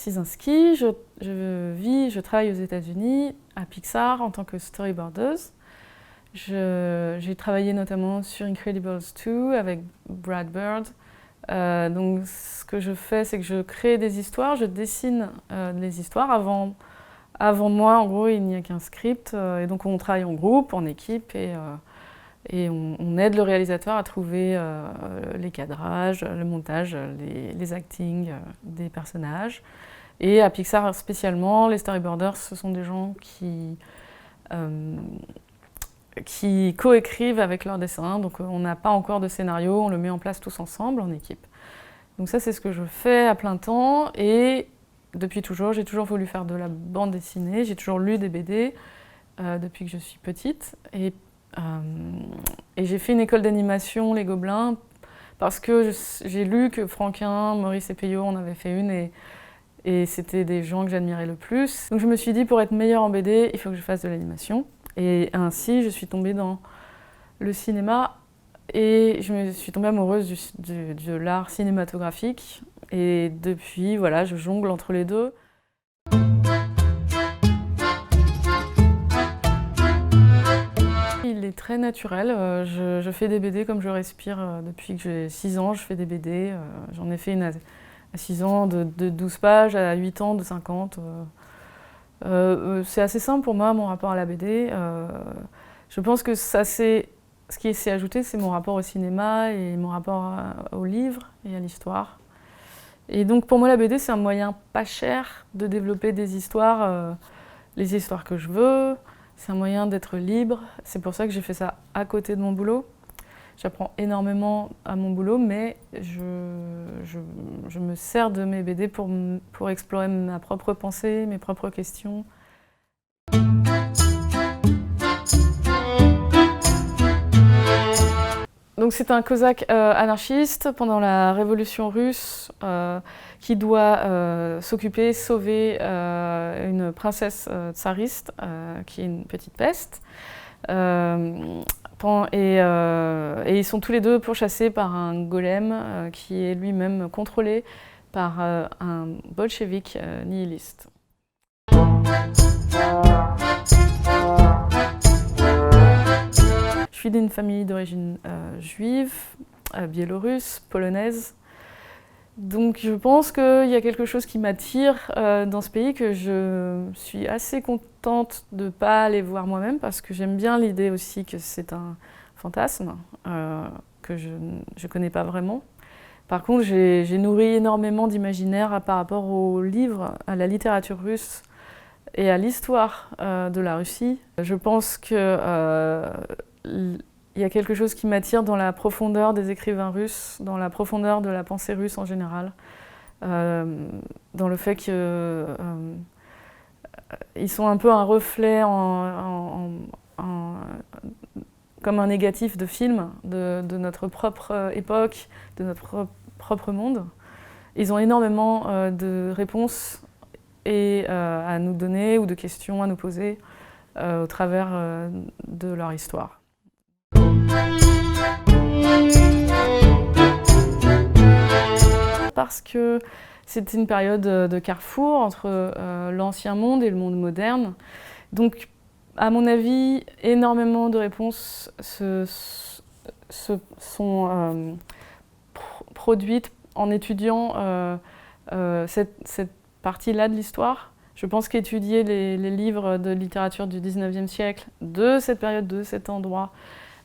Cieszynski, je travaille aux États-Unis, à Pixar, en tant que storyboardeuse. J'ai travaillé notamment sur Incredibles 2 avec Brad Bird. Donc ce que je fais, c'est que je crée des histoires, je dessine les histoires. Avant moi, en gros, il n'y a qu'un script. Et donc on travaille en groupe, en équipe, et on aide le réalisateur à trouver les cadrages, le montage, les actings des personnages. Et à Pixar spécialement, les storyboarders, ce sont des gens qui coécrivent avec leurs dessins. Donc on n'a pas encore de scénario, on le met en place tous ensemble, en équipe. Donc ça, c'est ce que je fais à plein temps. Et depuis toujours, j'ai toujours voulu faire de la bande dessinée. J'ai toujours lu des BD depuis que je suis petite. Et j'ai fait une école d'animation, Les Gobelins, parce que j'ai lu que Franquin, Maurice et Peyo en avaient fait une, et c'était des gens que j'admirais le plus. Donc je me suis dit, pour être meilleure en BD, il faut que je fasse de l'animation. Et ainsi, je suis tombée dans le cinéma, et je me suis tombée amoureuse de l'art cinématographique. Et depuis, voilà, je jongle entre les deux. Il est très naturel. Je fais des BD comme je respire depuis que j'ai 6 ans. Je fais des BD. J'en ai fait une à 6 ans de 12 pages, à 8 ans de 50. C'est assez simple pour moi, mon rapport à la BD. Je pense que ce qui s'est ajouté, c'est mon rapport au cinéma et mon rapport au livre et à l'histoire. Et donc pour moi, la BD, c'est un moyen pas cher de développer des histoires, les histoires que je veux. C'est un moyen d'être libre. C'est pour ça que j'ai fait ça à côté de mon boulot. J'apprends énormément à mon boulot, mais je me sers de mes BD pour explorer ma propre pensée, mes propres questions. Donc c'est un cosaque anarchiste pendant la Révolution russe qui doit sauver une princesse tsariste qui est une petite peste. Et ils sont tous les deux pourchassés par un golem qui est lui-même contrôlé par un bolchevique nihiliste. Je suis d'une famille d'origine juive, biélorusse, polonaise. Donc je pense qu'il y a quelque chose qui m'attire dans ce pays, que je suis assez contente de ne pas aller voir moi-même, parce que j'aime bien l'idée aussi que c'est un fantasme que je ne connais pas vraiment. Par contre, j'ai nourri énormément d'imaginaire par rapport aux livres, à la littérature russe et à l'histoire de la Russie. Je pense que il y a quelque chose qui m'attire dans la profondeur des écrivains russes, dans la profondeur de la pensée russe en général, dans le fait qu'ils sont un peu un reflet comme un négatif de film de notre propre époque, de notre propre monde. Ils ont énormément de réponses à nous donner ou de questions à nous poser au travers de leur histoire. Parce que c'était une période de carrefour entre l'ancien monde et le monde moderne. Donc, à mon avis, énormément de réponses sont produites en étudiant cette partie-là de l'histoire. Je pense qu'étudier les livres de littérature du 19e siècle, de cette période, de cet endroit,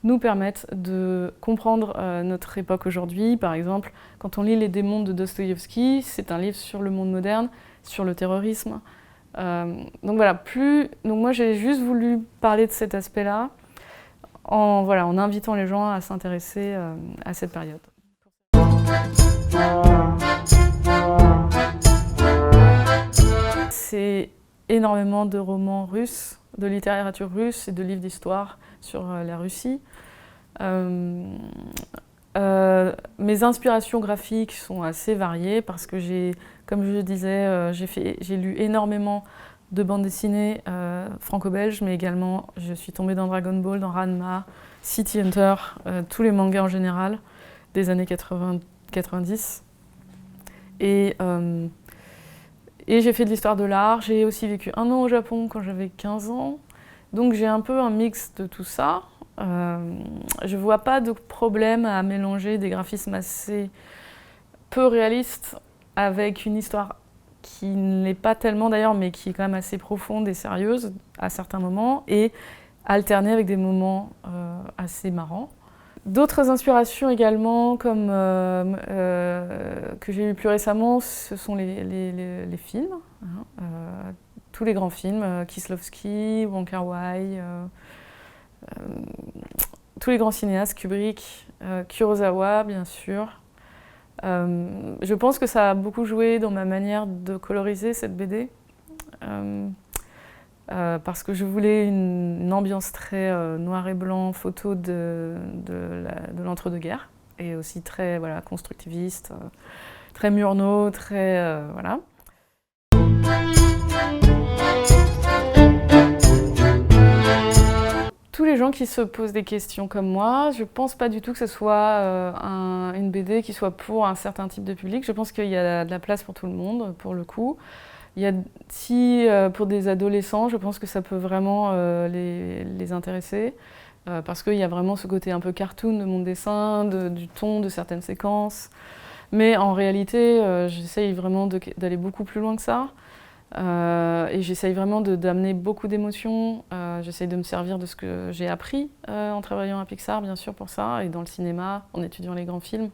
nous permettent de comprendre notre époque aujourd'hui. Par exemple, quand on lit Les démons de Dostoïevski, c'est un livre sur le monde moderne, sur le terrorisme. Donc voilà, donc moi j'ai juste voulu parler de cet aspect-là en invitant les gens à s'intéresser à cette période. C'est énormément de romans russes, de littérature russe et de livres d'histoire sur la Russie. Mes inspirations graphiques sont assez variées parce que comme je le disais, j'ai lu énormément de bandes dessinées franco-belges, mais également je suis tombée dans Dragon Ball, dans Ranma, City Hunter, tous les mangas en général des années 90. Et j'ai fait de l'histoire de l'art. J'ai aussi vécu 1 an au Japon quand j'avais 15 ans. Donc j'ai un peu un mix de tout ça. Je ne vois pas de problème à mélanger des graphismes assez peu réalistes avec une histoire qui ne l'est pas tellement d'ailleurs, mais qui est quand même assez profonde et sérieuse à certains moments, et alterner avec des moments assez marrants. D'autres inspirations également, comme que j'ai eu plus récemment, ce sont les films. Hein, tous les grands films, Kieslowski, Wong Kar-wai, tous les grands cinéastes, Kubrick, Kurosawa bien sûr. Je pense que ça a beaucoup joué dans ma manière de coloriser cette BD. Parce que je voulais une ambiance très noir et blanc, photo de l'entre-deux-guerres, et aussi très voilà, constructiviste, très Murnau, très voilà. Tous les gens qui se posent des questions comme moi, je pense pas du tout que ce soit une BD qui soit pour un certain type de public. Je pense qu'il y a de la place pour tout le monde, pour le coup. Il y a, si pour des adolescents, je pense que ça peut vraiment les intéresser, parce qu'il y a vraiment ce côté un peu cartoon de mon dessin, du ton de certaines séquences. Mais en réalité, j'essaye vraiment d'aller beaucoup plus loin que ça. Et j'essaye vraiment d'amener beaucoup d'émotions. J'essaye de me servir de ce que j'ai appris en travaillant à Pixar, bien sûr, pour ça, et dans le cinéma, en étudiant les grands films.